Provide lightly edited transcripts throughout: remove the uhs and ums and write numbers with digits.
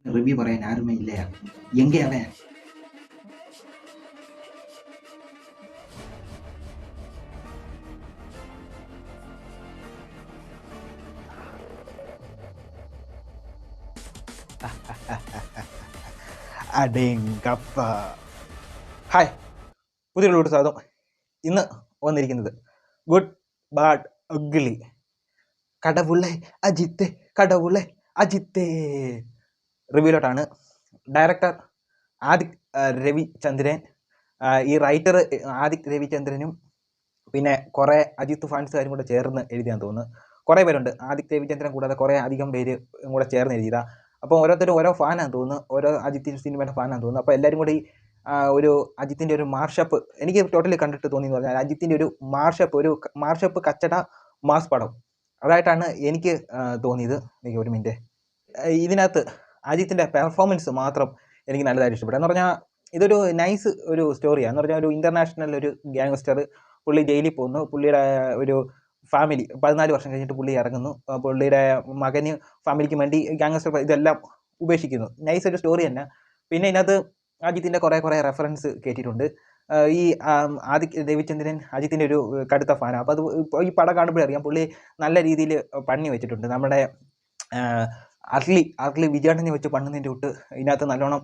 Review പറയാൻ ആരുമേ ഇല്ല. എങ്കെ അവൻ അടേങ്കപ്പ. ഹായ്, പുതിയ സ്വാഗതം. ഇന്ന് വന്നിരിക്കുന്നത് ഗുഡ് ബാഡ് അഗ്ലി കടവുള്ളെ അജിത്തെ കടവുള്ളെ അജിത്തെ റിവ്യൂലോട്ടാണ്. ഡയറക്ടർ ആദിക് രവിചന്ദ്രൻ. ഈ റൈറ്റർ ആദിക് രവിചന്ദ്രനും പിന്നെ കുറേ അജിത്ത് ഫാൻസുകാരും കൂടെ ചേർന്ന് എഴുതിയാന്ന് തോന്നുന്നു. കുറേ പേരുണ്ട്. ആദിക് രവിചന്ദ്രൻ കൂടാതെ കുറേ അധികം പേര് കൂടെ ചേർന്ന് എഴുതിയതാ. അപ്പോൾ ഓരോരുത്തരും ഓരോ ഫാനാന്ന് തോന്നുന്നു, ഓരോ അജിത്ത് സിനിമയുടെ ഫാനാന്ന് തോന്നുന്നു. അപ്പോൾ എല്ലാവരും കൂടി ഒരു അജിത്തിൻ്റെ ഒരു മാർഷപ്പ് എനിക്ക് ടോട്ടലി കണ്ടിട്ട് തോന്നിയെന്ന് പറഞ്ഞാൽ അജിത്തിൻ്റെ ഒരു മാർഷപ്പ് കച്ചട മാസ് പടം അതായിട്ടാണ് എനിക്ക് തോന്നിയത്. എനിക്ക് ഒരു മിനിറ്റ്, ഇതിനകത്ത് അജിത്തിൻ്റെ പെർഫോമൻസ് മാത്രം എനിക്ക് നല്ലതായിട്ട് ഇഷ്ടപ്പെട്ടു. എന്ന് പറഞ്ഞാൽ ഇതൊരു നൈസ് ഒരു സ്റ്റോറിയാണ്. എന്ന് പറഞ്ഞാൽ ഒരു ഇൻ്റർനാഷണൽ ഒരു ഗ്യാങ്സ്റ്റർ, പുള്ളി ജയിലിൽ പോകുന്നു. പുള്ളിയുടെ ഒരു ഫാമിലി 14 വർഷം കഴിഞ്ഞിട്ട് പുള്ളി ഇറങ്ങുന്നു. പുള്ളിയുടെ മകന് ഫാമിലിക്ക് വേണ്ടി ഗ്യാങ്സ്റ്റർ ഇതെല്ലാം ഉപേക്ഷിക്കുന്നു. നൈസ് ഒരു സ്റ്റോറി തന്നെ. പിന്നെ ഇതിനകത്ത് അജിത്തിൻ്റെ കുറേ റെഫറൻസ് കേട്ടിട്ടുണ്ട്. ഈ ആദിക് രവിചന്ദ്രൻ അജിത്തിൻ്റെ ഒരു കടുത്ത ഫാനാണ്. അപ്പോൾ അത് ഈ പടം കാണുമ്പോഴേ അറിയാം പുള്ളി നല്ല രീതിയിൽ പണി വെച്ചിട്ടുണ്ട്. നമ്മുടെ അറ്റ്ലി വിജയണ്ണനെ വെച്ച് പണ്ണുന്നതിൻ്റെ കൂട്ട് ഇതിനകത്ത് നല്ലോണം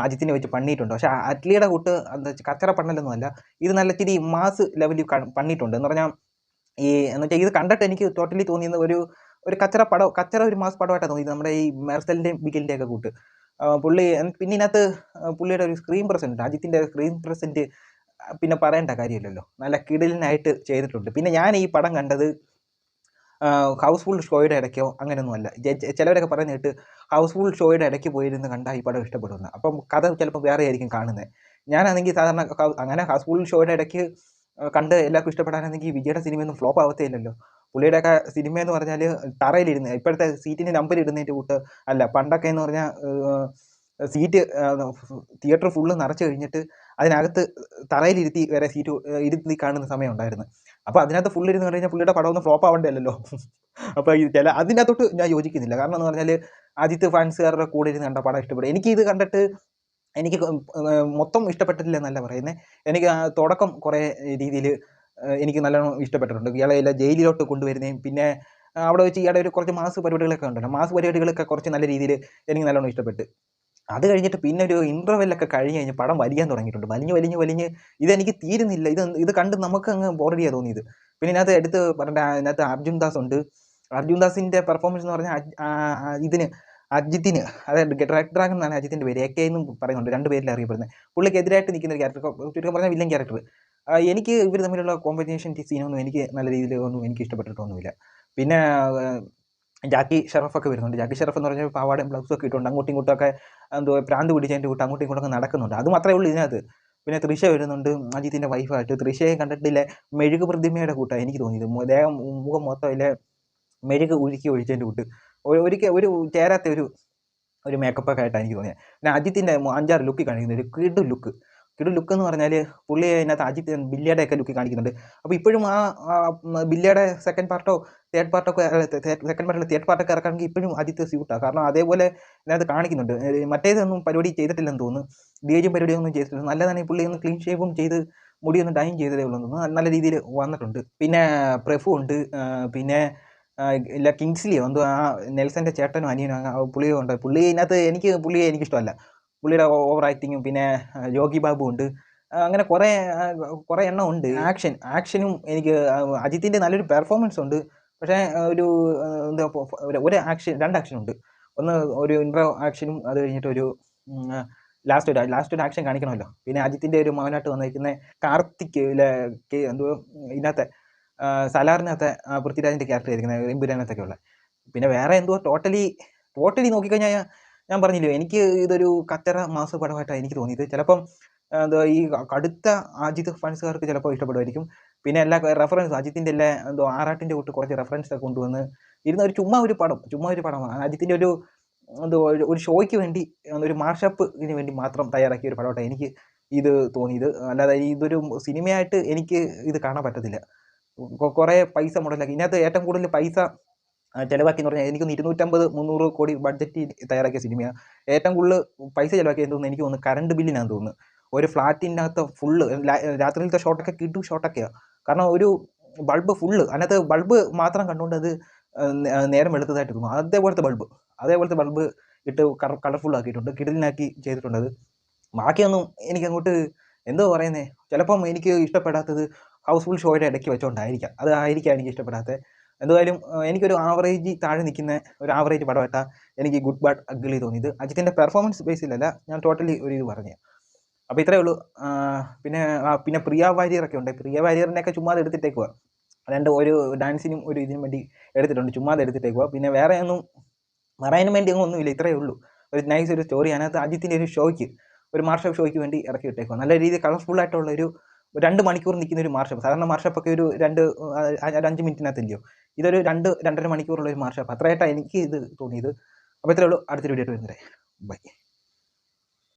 അജിത്തിനെ വെച്ച് പണിയിട്ടുണ്ട്. പക്ഷേ അറ്റ്ലിയുടെ കൂട്ട് എന്താ കച്ചറ പണ്ണലൊന്നും അല്ല, ഇത് നല്ല ഇച്ചിരി മാസ് ലെവലിൽ പണിയിട്ടുണ്ട്. എന്ന് പറഞ്ഞാൽ എന്ന് വെച്ചാൽ ഇത് കണ്ടിട്ട് എനിക്ക് ടോട്ടലി തോന്നിയത് ഒരു കച്ചറ ഒരു മാസ് പടമായിട്ടാണ് തോന്നിയത്. നമ്മുടെ ഈ മെർസലിൻ്റെയും ബിഗിലിൻ്റെ ഒക്കെ കൂട്ട് പുള്ളി. പിന്നെ ഇതിനകത്ത് പുള്ളിയുടെ ഒരു സ്ക്രീൻ പ്രസൻറ്റ്, അജിത്തിൻ്റെ സ്ക്രീൻ പ്രസൻറ്റ് പിന്നെ പറയേണ്ട കാര്യമില്ലല്ലോ, നല്ല കിടിലനായിട്ട് ചെയ്തിട്ടുണ്ട്. പിന്നെ ഞാൻ ഈ പടം കണ്ടത് ഹൗസ്ഫുൾ ഷോയുടെ ഇടയ്ക്കോ അങ്ങനെയൊന്നും അല്ല. ചിലവരൊക്കെ പറയുന്ന കേട്ട് ഹൗസ്ഫുൾ ഷോയുടെ ഇടയ്ക്ക് പോയിരുന്ന് കണ്ടാൽ ഈ പടം ഇഷ്ടപ്പെടുന്നു. അപ്പം കഥ ചിലപ്പോൾ വേറെ ആയിരിക്കും കാണുന്നത്. ഞാനാണെങ്കിൽ സാധാരണ അങ്ങനെ ഹൗസ്ഫുൾ ഷോയുടെ ഇടയ്ക്ക് കണ്ട് എല്ലാവർക്കും ഇഷ്ടപ്പെടാനാണെങ്കിൽ വിജയുടെ സിനിമയൊന്നും ഫ്ലോപ്പ് ആവത്തേ ഇല്ലല്ലോ. പുള്ളിയുടെയൊക്കെ സിനിമ എന്ന് പറഞ്ഞാൽ തറയിലിരുന്ന് ഇപ്പോഴത്തെ സീറ്റിന് നമ്പർ ഇടുന്നതിൻ്റെ കൂട്ട് അല്ല. പണ്ടൊക്കെ എന്ന് പറഞ്ഞാൽ സീറ്റ് തിയേറ്റർ ഫുള്ള് നിറച്ച് കഴിഞ്ഞിട്ട് അതിനകത്ത് തറയിലിരുത്തി വരെ സീറ്റ് ഇരുത്തി കാണുന്ന സമയം ഉണ്ടായിരുന്നു. അപ്പോൾ അതിനകത്ത് ഫുൾ ഇരുന്ന് കഴിഞ്ഞാൽ പുള്ളിയുടെ പടം ഒന്ന് ഫ്ലോപ്പ് ആവേണ്ടല്ലോ. അപ്പോൾ ഈ അതിനകത്തോട്ട് ഞാൻ യോജിക്കുന്നില്ല. കാരണം എന്ന് പറഞ്ഞാൽ അജിത്ത് ഫാൻസുകാരുടെ കൂടെ ഇരുന്ന് കണ്ട പടം ഇഷ്ടപ്പെടും. എനിക്കിത് കണ്ടിട്ട് എനിക്ക് മൊത്തം ഇഷ്ടപ്പെട്ടിട്ടില്ല എന്നല്ല പറയുന്നത്. എനിക്ക് തുടക്കം കുറേ രീതിയിൽ എനിക്ക് നല്ലോണം ഇഷ്ടപ്പെട്ടിട്ടുണ്ട്. ഇയാളെ എല്ലാം ജയിലിലോട്ട് കൊണ്ടുവരുന്നതും പിന്നെ അവിടെ വെച്ച് ഇയാളുടെ ഒരു കുറച്ച് മാസ് പരിപാടികളൊക്കെ ഉണ്ടല്ലോ, മാസ് പരിപാടികളൊക്കെ കുറച്ച് നല്ല രീതിയിൽ എനിക്ക് നല്ലോണം ഇഷ്ടപ്പെട്ട്. അത് കഴിഞ്ഞിട്ട് പിന്നെ ഒരു ഇൻ്റർവെല്ലൊക്കെ കഴിഞ്ഞ് പടം വലിയാൻ തുടങ്ങിയിട്ടുണ്ട്. വലിഞ്ഞ് ഇതെനിക്ക് തീരുന്നില്ല. ഇത് കണ്ട് നമുക്ക് അങ്ങ് ബോറടിയാണ് തോന്നിയത്. പിന്നെ ഇതിനകത്ത് എടുത്ത് പറഞ്ഞ ഇതിനകത്ത് അർജുൻ ദാസ് ഉണ്ട്. അർജുൻ ദാസിൻ്റെ പെർഫോമൻസ് എന്ന് പറഞ്ഞാൽ അജിത്തിന്, അതായത് റെഡ് ഡ്രാഗൺ എന്നാണ് അജിത്തിൻ്റെ പേര്, AK എന്നും പറയുന്നുണ്ട്, 2 പേരിൽ അറിയപ്പെടുന്നത്. പുള്ളിക്ക് എതിരായിട്ട് നിൽക്കുന്ന ഒരു ക്യാരക്ടർ, ചുരുക്കം പറഞ്ഞാൽ വില്ലൻ ക്യാരക്ടർ. എനിക്ക് ഇവർ തമ്മിലുള്ള കോമ്പിനേഷൻ സീനൊന്നും എനിക്ക് നല്ല രീതിയിലൊന്നും എനിക്ക് ഇഷ്ടപ്പെട്ടിട്ടൊന്നുമില്ല. പിന്നെ ജാക്കി ഷറഫൊക്കെ വരുന്നുണ്ട്. ജാക്കി ഷറഫ് എന്ന് പറഞ്ഞാൽ പാവാടയും ബ്ലൗസൊക്കെ ഇട്ടുകൊണ്ട് അങ്ങോട്ടും ഇങ്ങോട്ടൊക്കെ എന്തോ പ്രാന്ത് പിടിച്ചതിൻ്റെ കൂട്ട് അങ്ങോട്ടും ഇങ്ങോട്ടൊക്കെ നടക്കുന്നുണ്ട്. അത് മാത്രമേ ഉള്ളൂ ഇതിനകത്ത്. പിന്നെ തൃഷ വരുന്നുണ്ട് അജിത്തിൻ്റെ വൈഫായിട്ട്. തൃഷയെ കണ്ടിട്ടില്ലേ മെഴുക് പ്രതിമയുടെ കൂട്ടാണ് എനിക്ക് തോന്നിയത്. മുഖം മൊത്തം ഇല്ലേ മെഴുക് ഒഴിച്ചതിൻ്റെ കൂട്ട് ഒരു ചേരാത്ത ഒരു മേക്കപ്പൊക്കെ ആയിട്ടാണ് എനിക്ക് തോന്നിയത്. പിന്നെ അജിത്തിൻ്റെ 5-6 ലുക്ക് കാണിക്കുന്നത് ഒരു കിടു ലുക്ക് എന്ന് പറഞ്ഞാൽ പുള്ളി അതിനകത്ത് അജിത്ത് ബില്ലിയുടെ ഒക്കെ ലുക്ക് കാണിക്കുന്നുണ്ട്. അപ്പോൾ ഇപ്പോഴും ബില്ലിയുടെ സെക്കൻഡ് പാർട്ടോ തേർഡ് പാർട്ടൊക്കെ ഇറക്കുകയാണെങ്കിൽ ഇപ്പോഴും അജിത്ത് സ്യൂട്ടാണ്. കാരണം അതേപോലെ ഇതിനകത്ത് കാണിക്കുന്നുണ്ട്. മറ്റേതൊന്നും പരിപാടി ചെയ്തിട്ടില്ലെന്ന് തോന്നുന്നു. DH പരിപാടിയൊന്നും ചെയ്തിട്ടില്ല. നല്ലതാണ്. പുള്ളി ഒന്ന് ക്ലീൻ ഷേവും ചെയ്ത് മുടിയൊന്ന് ഡൈൻ ചെയ്തതേ ഉള്ളൂ തോന്നുന്നു. നല്ല രീതിയിൽ വന്നിട്ടുണ്ട്. പിന്നെ പ്രഫു ഉണ്ട്. പിന്നെ ഇല്ല കിങ്സ്ലിയോ എന്തോ നെൽസൻ്റെ ചേട്ടനും അനിയനും പുള്ളിയോ ഉണ്ട്. പുള്ളിയെ എനിക്കിഷ്ടമല്ല. പുള്ളിയുടെ ഓവർ ആക്ടിങ്ങും പിന്നെ യോഗി ബാബു ഉണ്ട്. അങ്ങനെ കുറേ എണ്ണം ഉണ്ട്. ആക്ഷനും എനിക്ക് അജിത്തിൻ്റെ നല്ലൊരു പെർഫോമൻസ് ഉണ്ട്. പക്ഷേ എന്താ ഒരു ആക്ഷൻ 2 ആക്ഷനുണ്ട്. ഒന്ന് ഒരു ഇൻട്രോ ആക്ഷനും അത് കഴിഞ്ഞിട്ട് ഒരു ലാസ്റ്റ് ഒരു ആക്ഷൻ കാണിക്കണമല്ലോ. പിന്നെ അജിത്തിൻ്റെ ഒരു മകനായിട്ട് വന്നിരിക്കുന്ന കാർത്തിക് എന്തോ ഇതിനകത്തെ സലാറിനകത്തെ പൃഥ്വിരാജിൻ്റെ ക്യാരക്ടർ ആയിരിക്കുന്നത് എമ്പുരാനകത്തൊക്കെ ഉള്ള. പിന്നെ വേറെ എന്തോ ടോട്ടലി നോക്കിക്കഴിഞ്ഞാൽ ഞാൻ പറഞ്ഞില്ലേ എനിക്ക് ഇതൊരു കച്ചറ മാസ് പടമായിട്ടാണ് എനിക്ക് തോന്നിയത്. ചിലപ്പം എന്തോ ഈ കടുത്ത അജിത്ത് ഫാൻസുകാർക്ക് ചിലപ്പോൾ ഇഷ്ടപ്പെടുമായിരിക്കും. പിന്നെ എല്ലാ റെഫറൻസ് അജിത്തിൻ്റെ എല്ലാ എന്തോ ആറാട്ടിൻ്റെ കൂട്ട് കുറച്ച് റെഫറൻസ് ഒക്കെ കൊണ്ടുവന്ന് ഇരുന്ന ചുമ്മാ ഒരു പടമാണ്. അജിത്തിൻ്റെ ഒരു ഷോയ്ക്ക് വേണ്ടി ഒരു മാർഷപ്പിന് വേണ്ടി മാത്രം തയ്യാറാക്കിയ ഒരു പടമായിട്ടാണ് എനിക്ക് ഇത് തോന്നിയത്. അല്ലാതെ ഇതൊരു സിനിമയായിട്ട് എനിക്ക് ഇത് കാണാൻ പറ്റത്തില്ല. കുറേ പൈസ മുടലാക്കി. ഇതിനകത്ത് ഏറ്റവും കൂടുതൽ പൈസ ചിലവാക്കി എന്ന് പറഞ്ഞാൽ എനിക്കൊന്ന് 250-300 കോടി ബഡ്ജറ്റ് തയ്യാറാക്കിയ സിനിമയാണ്. ഏറ്റവും കൂടുതൽ പൈസ ചിലവാക്കിയെന്ന് തോന്നുന്നു എനിക്ക് തോന്നുന്നു കറണ്ട് ബില്ലിനാന്ന് തോന്നുന്നു. ഒരു ഫ്ലാറ്റിൻ്റെ അകത്ത് ഫുള്ള് രാത്രിയിലത്തെ ഷോട്ടൊക്കെ കിട്ടു ഷോട്ടൊക്കെയാണ്. കാരണം ഒരു ബൾബ് ഫുള്ള് അതിനകത്ത് ബൾബ് മാത്രം കണ്ടുകൊണ്ട് അത് നേരം വെളുത്തതായിട്ട് തോന്നും. അതേപോലത്തെ ബൾബ് ഇട്ട് കളർഫുൾ ആക്കിയിട്ടുണ്ട്, കിടിലിനാക്കി ചെയ്തിട്ടുണ്ട്. അത് ബാക്കിയൊന്നും എനിക്കങ്ങോട്ട് എന്തോ പറയുന്നത്, ചിലപ്പം എനിക്ക് ഇഷ്ടപ്പെടാത്തത് ഹൗസ്ഫുൾ ഷോയുടെ ഇടയ്ക്ക് വെച്ചുകൊണ്ടായിരിക്കാം. അതായിരിക്കാം എനിക്ക് ഇഷ്ടപ്പെടാത്തത്. എന്തായാലും എനിക്കൊരു ആവറേജ് താഴെ നിൽക്കുന്ന ഒരു ആവറേജ് പടമായിട്ടാണ് എനിക്ക് ഗുഡ് ബാഡ് അഗ്ലി തോന്നിയത്. അജിത്തിൻ്റെ പെർഫോമൻസ് ബേസിലല്ല, ഞാൻ ടോട്ടലി ഒരു ഇത് പറഞ്ഞു. അപ്പോൾ ഇത്രയേ ഉള്ളൂ. പിന്നെ പ്രിയ വാര്യറൊക്കെ ഉണ്ട്. പ്രിയ വാര്യറിനെയൊക്കെ ചുമ്മാതെ എടുത്തിട്ടേക്കുക. ഒരു ഡാൻസിനും ഒരു ഇതിനും വേണ്ടി എടുത്തിട്ടുണ്ട്, ചുമ്മാതെ എടുത്തിട്ടേക്കുക. പിന്നെ വേറെ ഒന്നും പറയാനും വേണ്ടി ഒന്നുമില്ല, ഇത്രയേ ഉള്ളൂ. ഒരു നൈസ് ഒരു സ്റ്റോറി. അതിനകത്ത് അജിത്തിൻ്റെ ഒരു മാർഷപ്പ് ഷോയ്ക്ക് വേണ്ടി ഇറക്കി വിട്ടേക്കുക. നല്ല രീതിയിൽ കളർഫുൾ ആയിട്ടുള്ള ഒരു 2 മണിക്കൂർ നിൽക്കുന്ന ഒരു മാർഷപ്പ്. സാധാരണ മാർഷപ്പൊക്കെ ഒരു 5 മിനിറ്റിനകത്തില്ലയോ, ഇതൊരു 2-2.5 മണിക്കൂറുള്ള ഒരു മാർഷപ്പ്. അത്രയായിട്ടാണ് എനിക്ക് ഇത് തോന്നിയത്. അപ്പോൾ ഇത്രയേ ഉള്ളൂ. അടുത്തൊരു വീഡിയോ ആയിട്ട് വരുന്നത്. ബൈ.